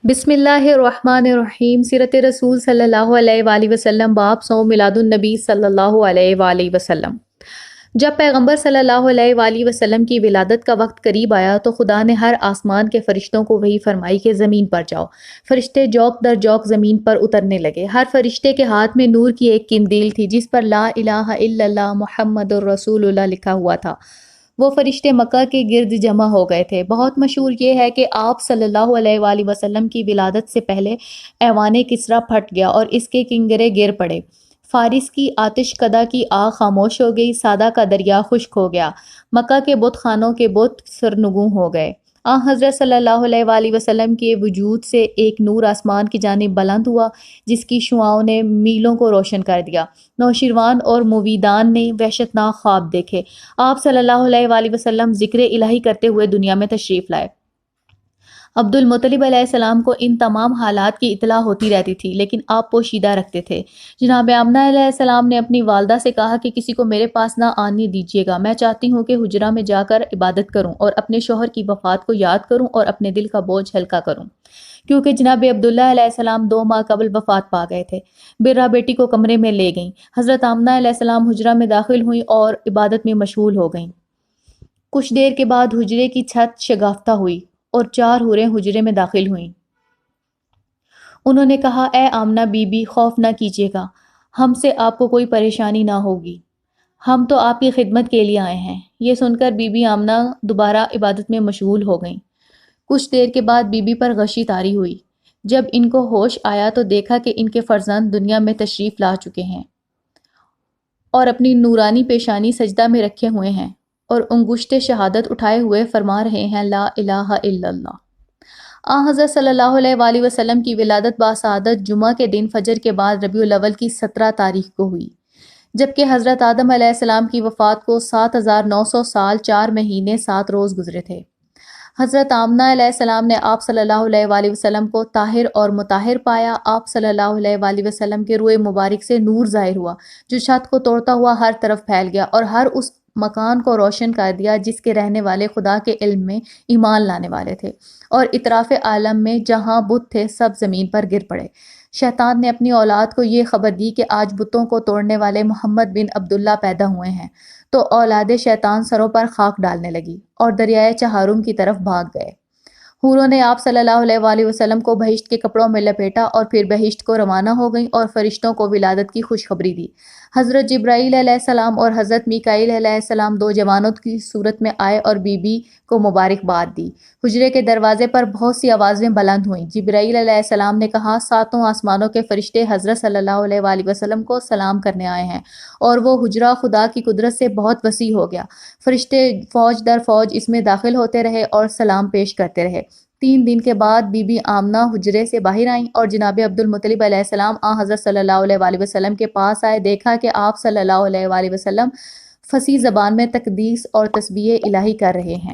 بسم اللہ الرحمن الرحیم۔ سیرت رسول صلی اللہ علیہ وآلہ وسلم، باب صوم میلاد النبی صلی اللہ علیہ وآلہ وسلم۔ جب پیغمبر صلی اللہ علیہ وآلہ وسلم کی ولادت کا وقت قریب آیا تو خدا نے ہر آسمان کے فرشتوں کو وحی فرمائی کہ زمین پر جاؤ۔ فرشتے جوق در جوق زمین پر اترنے لگے۔ ہر فرشتے کے ہاتھ میں نور کی ایک قندیل تھی جس پر لا الہ الا اللہ محمد الرسول اللہ لکھا ہوا تھا۔ وہ فرشتے مکہ کے گرد جمع ہو گئے تھے۔ بہت مشہور یہ ہے کہ آپ صلی اللہ علیہ وآلہ وسلم کی ولادت سے پہلے ایوان کسریٰ پھٹ گیا اور اس کے کنگرے گر پڑے۔ فارس کی آتش کدہ کی آگ خاموش ہو گئی، سادہ کا دریا خشک ہو گیا، مکہ کے بت خانوں کے بت سرنگوں ہو گئے۔ حضرت صلی اللہ علیہ وآلہ وسلم کے وجود سے ایک نور آسمان کی جانب بلند ہوا جس کی شعاؤں نے میلوں کو روشن کر دیا۔ نوشیروان اور مویدان نے وحشتناک خواب دیکھے۔ آپ صلی اللہ علیہ وآلہ وسلم ذکر الہی کرتے ہوئے دنیا میں تشریف لائے۔ عبد المطلب علیہ السلام کو ان تمام حالات کی اطلاع ہوتی رہتی تھی، لیکن آپ پوشیدہ رکھتے تھے۔ جناب آمنہ علیہ السلام نے اپنی والدہ سے کہا کہ کسی کو میرے پاس نہ آنے دیجیے گا، میں چاہتی ہوں کہ حجرہ میں جا کر عبادت کروں اور اپنے شوہر کی وفات کو یاد کروں اور اپنے دل کا بوجھ ہلکا کروں، کیونکہ جناب عبداللہ علیہ السلام 2 ماہ قبل وفات پا گئے تھے۔ برہ بیٹی کو کمرے میں لے گئیں۔ حضرت آمنہ علیہ السلام حجرہ میں داخل ہوئیں اور عبادت میں مشغول ہو گئیں۔ کچھ دیر کے بعد حجرے کی چھت شگافتہ ہوئی اور 4 حوریں حجرے میں داخل ہوئیں۔ انہوں نے کہا، اے آمنہ بی بی، خوف نہ کیجیے گا، ہم سے آپ کو کوئی پریشانی نہ ہوگی، ہم تو آپ کی خدمت کے لیے آئے ہیں۔ یہ سن کر بی بی آمنہ دوبارہ عبادت میں مشغول ہو گئیں۔ کچھ دیر کے بعد بی بی پر غشی طاری ہوئی۔ جب ان کو ہوش آیا تو دیکھا کہ ان کے فرزند دنیا میں تشریف لا چکے ہیں اور اپنی نورانی پیشانی سجدہ میں رکھے ہوئے ہیں اور انگشت شہادت اٹھائے ہوئے فرما رہے ہیں، لا الہ الا اللہ۔ حضرت صلی اللہ علیہ وآلہ وسلم کی ولادت باسعادت جمعہ کے دن فجر کے بعد ربیع الاول کی 17 تاریخ کو ہوئی، جبکہ حضرت آدم علیہ السلام کی وفات کو 7900 سال 4 مہینے 7 روز گزرے تھے۔ حضرت آمنہ علیہ السلام نے آپ صلی اللہ علیہ وآلہ وسلم کو طاہر اور مطہر پایا۔ آپ صلی اللہ علیہ وآلہ وسلم کے روئے مبارک سے نور ظاہر ہوا جو چھت کو توڑتا ہوا ہر طرف پھیل گیا اور ہر اس مکان کو روشن کر دیا جس کے رہنے والے خدا کے علم میں ایمان لانے والے تھے، اور اطراف عالم میں جہاں بت تھے سب زمین پر گر پڑے۔ شیطان نے اپنی اولاد کو یہ خبر دی کہ آج بتوں کو توڑنے والے محمد بن عبداللہ پیدا ہوئے ہیں، تو اولاد شیطان سروں پر خاک ڈالنے لگی اور دریائے چہارم کی طرف بھاگ گئے۔ حوروں نے آپ صلی اللہ علیہ وآلہ وسلم کو بہشت کے کپڑوں میں لپیٹا اور پھر بہشت کو روانہ ہو گئیں اور فرشتوں کو ولادت کی خوشخبری دی۔ حضرت جبرائیل علیہ السلام اور حضرت میکائیل علیہ السلام 2 جوانوں کی صورت میں آئے اور بی بی کو مبارکباد دی۔ حجرے کے دروازے پر بہت سی آوازیں بلند ہوئیں۔ جبرائیل علیہ السلام نے کہا، 7 آسمانوں کے فرشتے حضرت صلی اللہ علیہ وآلہ وسلم کو سلام کرنے آئے ہیں، اور وہ حجرہ خدا کی قدرت سے بہت وسیع ہو گیا۔ فرشتے فوج در فوج اس میں داخل ہوتے رہے اور سلام پیش کرتے رہے۔ 3 دن کے بعد بی بی آمنہ حجرے سے باہر آئیں اور جناب عبد المطلب علیہ السلام حضرت صلی اللہ علیہ وآلہ وسلم کے پاس آئے۔ دیکھا کہ آپ صلی اللہ علیہ وآلہ وسلم فصیح زبان میں تقدیس اور تسبیح الہی کر رہے ہیں۔